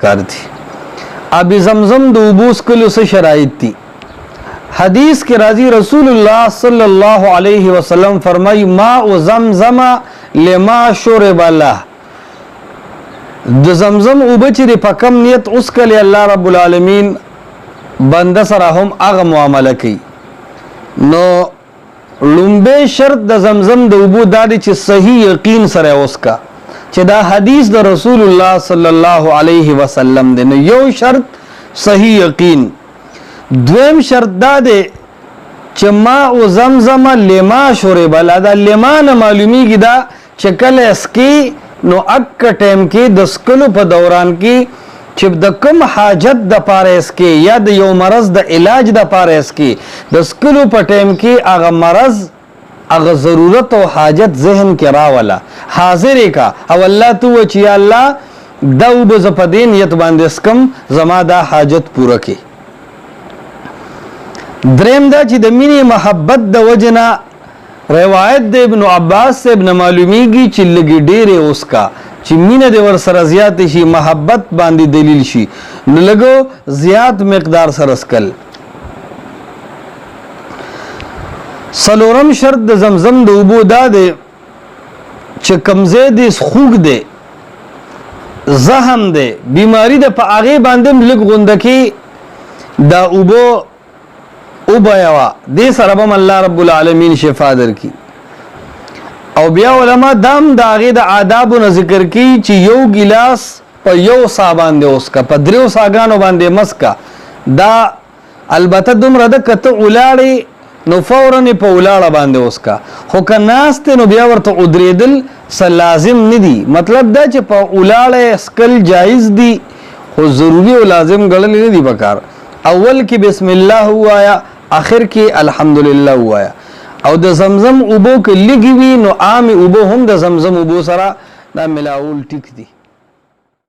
کار دي. اب زمزم د اوبو څښلو څه شرایط دي؟ حدیث کې راځي رسول الله صلی الله علیه وسلم فرمایي ماء زمزم لما شرب له. د زمزم اوبه چې په کم نیت اوس کلی الله رب العالمین بنده سره هم هغه معامله کوي. نو لومبه شرط د زمزم د اوبو دا دی چې صحیح یقین سره اوس کا چې دا حدیث د رسول الله صلی الله علیه وسلم دی. نو یو شرط صحیح یقین. دویم شرط دا دی چې ماء زمزم لما شرب له. دا لما نه معلومیږي دا چې کله اسکی نو اک ټیم کې د سکلو په دوران کې چې د کوم حاجت د پاره اسکی یا د یو مرض د علاج د پاره اسکی د سکلو په ټیم کې هغه مرض هغه ضرورت او حاجت ذهن کې راولا حاضر کا او الله تو چې یا الله دا وب ز په دین نیت باندې اسکم زما دا حاجت پوره کی. دریم دا چې د مینې محبت د وجنا روایت د ابن عباس سے ابن معلومیږي چې لګي ډېرې اوس کا چې مینه د ور سره زیات شي محبت باندې دلیل شي نو لګو زیات مقدار سره اسکل. سلورم شرط د زمزم د اوبو دا دی چې کمزې دي خوږ دی زخم دی بیماری د په هغې باندې لږ غوندکې دا اوبو وبیوا دې سره به الله رب العالمین شفا درکړي. او بیا علما دام د هغې د آدابو نه ذکر کوي چې یو ګیلاس په یو سا باندې وڅښه په دریو ساګانو باندې مسکه. دا البته دومره ده که ته ولاړې نو فورا په ولاړه باندې وڅښه خو که ناست نو بیا ورته ودرېدل څه لازم نه دي. مطلب دا چې په ولاړه څښل جایز دي خو ضروري او لازم ګڼل نه دي پکار. اول کې بسم الله ووایا آخر کې الحمدلله ووایا. او د زمزم اوبو کې لږې وي نو عام اوبو هم د زمزم اوبو سره دا ملاول ټیک دي.